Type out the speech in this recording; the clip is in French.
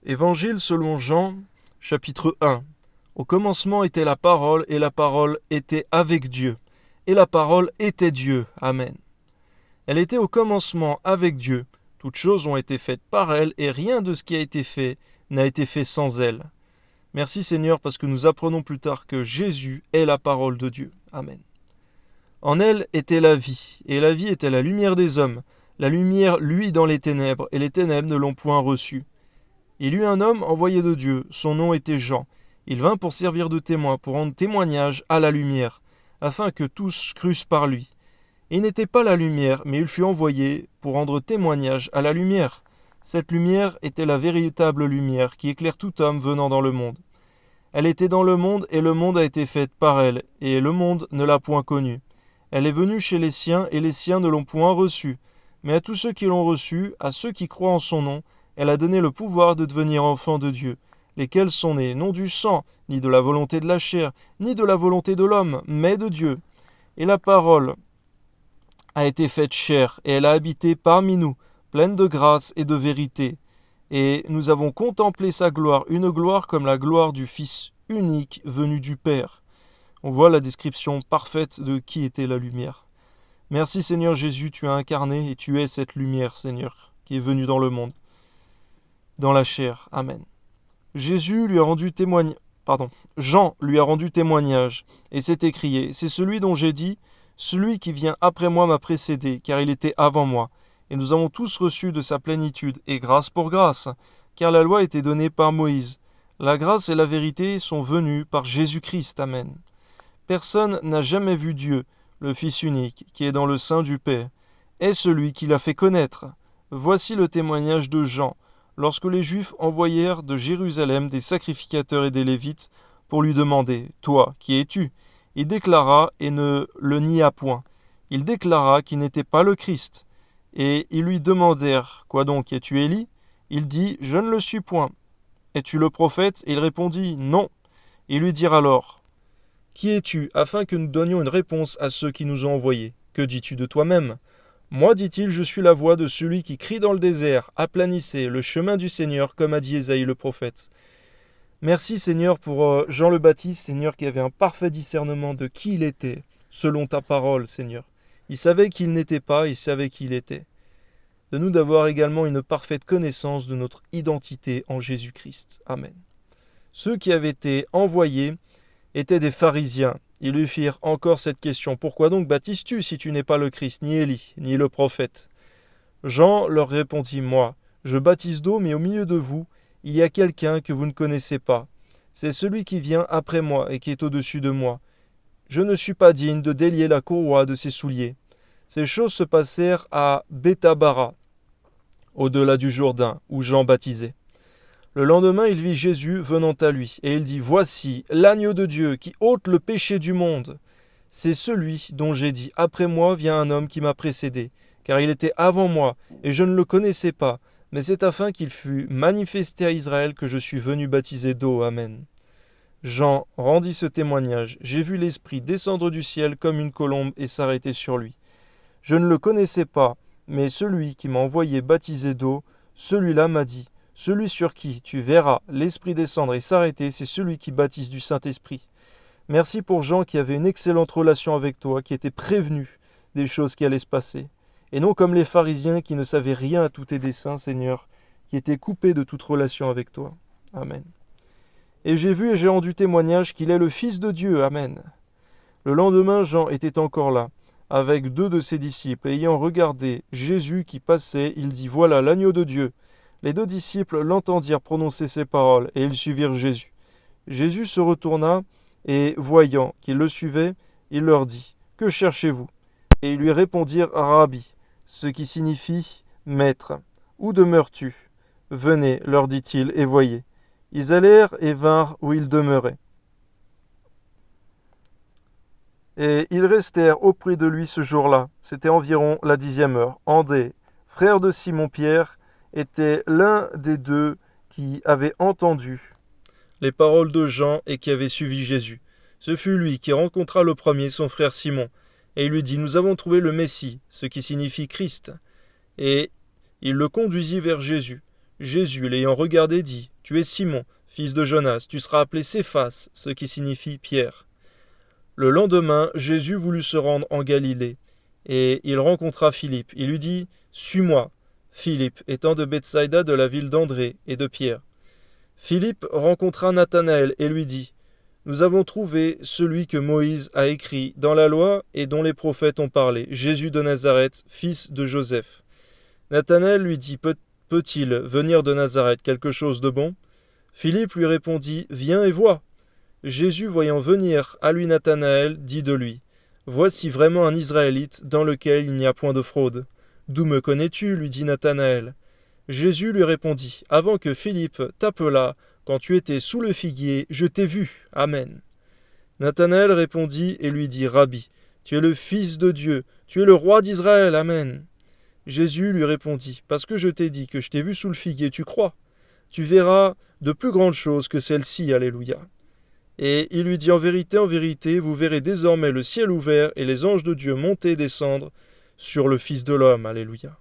Évangile selon Jean, chapitre 1. Au commencement était la parole, et la parole était avec Dieu, et la parole était Dieu. Amen. Elle était au commencement avec Dieu. Toutes choses ont été faites par elle, et rien de ce qui a été fait n'a été fait sans elle. Merci Seigneur, parce que nous apprenons plus tard que Jésus est la parole de Dieu. Amen. En elle était la vie, et la vie était la lumière des hommes. La lumière luit dans les ténèbres, et les ténèbres ne l'ont point reçue. Il y eut un homme envoyé de Dieu, son nom était Jean. Il vint pour servir de témoin, pour rendre témoignage à la lumière, afin que tous crussent par lui. Il n'était pas la lumière, mais il fut envoyé pour rendre témoignage à la lumière. Cette lumière était la véritable lumière qui éclaire tout homme venant dans le monde. Elle était dans le monde, et le monde a été fait par elle, et le monde ne l'a point connue. Elle est venue chez les siens, et les siens ne l'ont point reçue. Mais à tous ceux qui l'ont reçue, à ceux qui croient en son nom, elle a donné le pouvoir de devenir enfants de Dieu, lesquels sont nés non du sang, ni de la volonté de la chair, ni de la volonté de l'homme, mais de Dieu. Et la parole a été faite chair, et elle a habité parmi nous, pleine de grâce et de vérité. Et nous avons contemplé sa gloire, une gloire comme la gloire du Fils unique venu du Père. On voit la description parfaite de qui était la lumière. Merci Seigneur Jésus, tu as incarné et tu es cette lumière, Seigneur, qui est venue dans le monde, dans la chair. Amen. Jean lui a rendu témoignage, et s'est écrié, c'est celui dont j'ai dit, celui qui vient après moi m'a précédé, car il était avant moi. Et nous avons tous reçu de sa plénitude, et grâce pour grâce, car la loi était donnée par Moïse. La grâce et la vérité sont venues par Jésus-Christ. Amen. Personne n'a jamais vu Dieu, le Fils unique, qui est dans le sein du Père, est celui qui l'a fait connaître. Voici le témoignage de Jean, lorsque les Juifs envoyèrent de Jérusalem des sacrificateurs et des Lévites pour lui demander « Toi, qui es-tu » Il déclara et ne le nia point. Il déclara qu'il n'était pas le Christ. Et ils lui demandèrent « Quoi donc, es-tu Élie » Il dit « Je ne le suis point. »« Es-tu le prophète » Et il répondit « Non. » Ils lui dirent alors « Qui es-tu » afin que nous donnions une réponse à ceux qui nous ont envoyés. « Que dis-tu de toi-même » Moi, dit-il, je suis la voix de celui qui crie dans le désert, aplanissez le chemin du Seigneur, comme a dit Ésaïe le prophète. Merci Seigneur pour Jean le Baptiste, Seigneur, qui avait un parfait discernement de qui il était, selon ta parole, Seigneur. Il savait qui il n'était pas, il savait qui il était. De nous d'avoir également une parfaite connaissance de notre identité en Jésus-Christ. Amen. Ceux qui avaient été envoyés étaient des pharisiens. Ils lui firent encore cette question. Pourquoi donc baptises-tu si tu n'es pas le Christ, ni Élie, ni le prophète ? Jean leur répondit, moi, je baptise d'eau, mais au milieu de vous, il y a quelqu'un que vous ne connaissez pas. C'est celui qui vient après moi et qui est au-dessus de moi. Je ne suis pas digne de délier la courroie de ses souliers. Ces choses se passèrent à Béthabara, au-delà du Jourdain, où Jean baptisait. Le lendemain, il vit Jésus venant à lui, et il dit, « Voici l'agneau de Dieu qui ôte le péché du monde. C'est celui dont j'ai dit, après moi vient un homme qui m'a précédé, car il était avant moi, et je ne le connaissais pas, mais c'est afin qu'il fût manifesté à Israël que je suis venu baptiser d'eau. Amen. » Jean rendit ce témoignage. J'ai vu l'Esprit descendre du ciel comme une colombe et s'arrêter sur lui. Je ne le connaissais pas, mais celui qui m'a envoyé baptiser d'eau, celui-là m'a dit, celui sur qui tu verras l'Esprit descendre et s'arrêter, c'est celui qui baptise du Saint-Esprit. Merci pour Jean qui avait une excellente relation avec toi, qui était prévenu des choses qui allaient se passer. Et non comme les pharisiens qui ne savaient rien à tous tes desseins, Seigneur, qui étaient coupés de toute relation avec toi. Amen. Et j'ai vu et j'ai rendu témoignage qu'il est le Fils de Dieu. Amen. Le lendemain, Jean était encore là, avec 2 de ses disciples, et ayant regardé Jésus qui passait, il dit, voilà l'agneau de Dieu. Les 2 disciples l'entendirent prononcer ces paroles, et ils suivirent Jésus. Jésus se retourna, et voyant qu'ils le suivaient, il leur dit, « Que cherchez-vous » Et ils lui répondirent, « Rabbi », ce qui signifie « Maître ». « Où demeures-tu » ? « Venez, leur dit-il, et voyez. » Ils allèrent et vinrent où il demeurait. Et ils restèrent auprès de lui ce jour-là. C'était environ la 10e heure. André, frère de Simon-Pierre, était l'un des 2 qui avait entendu les paroles de Jean et qui avait suivi Jésus. Ce fut lui qui rencontra le premier son frère Simon, et il lui dit « Nous avons trouvé le Messie », ce qui signifie Christ. Et il le conduisit vers Jésus. Jésus, l'ayant regardé, dit Tu es Simon, fils de Jonas, tu seras appelé Céphas, ce qui signifie Pierre. Le lendemain, Jésus voulut se rendre en Galilée, et il rencontra Philippe. Il lui dit « Suis-moi ». Philippe étant de Bethsaïda, de la ville d'André et de Pierre. Philippe rencontra Nathanaël et lui dit « Nous avons trouvé celui que Moïse a écrit dans la loi et dont les prophètes ont parlé, Jésus de Nazareth, fils de Joseph. » Nathanaël lui dit « Peut-il venir de Nazareth quelque chose de bon ?» Philippe lui répondit « Viens et vois. » Jésus, voyant venir à lui Nathanaël, dit de lui « Voici vraiment un Israélite dans lequel il n'y a point de fraude. » « D'où me connais-tu » lui dit Nathanaël. Jésus lui répondit « Avant que Philippe t'appelât, quand tu étais sous le figuier, je t'ai vu. Amen. » Nathanaël répondit et lui dit « Rabbi, tu es le Fils de Dieu, tu es le roi d'Israël. Amen. » Jésus lui répondit « Parce que je t'ai dit que je t'ai vu sous le figuier, tu crois. Tu verras de plus grandes choses que celles-ci. Alléluia. » Et il lui dit « En vérité, vous verrez désormais le ciel ouvert et les anges de Dieu monter et descendre sur le Fils de l'homme. » Alléluia.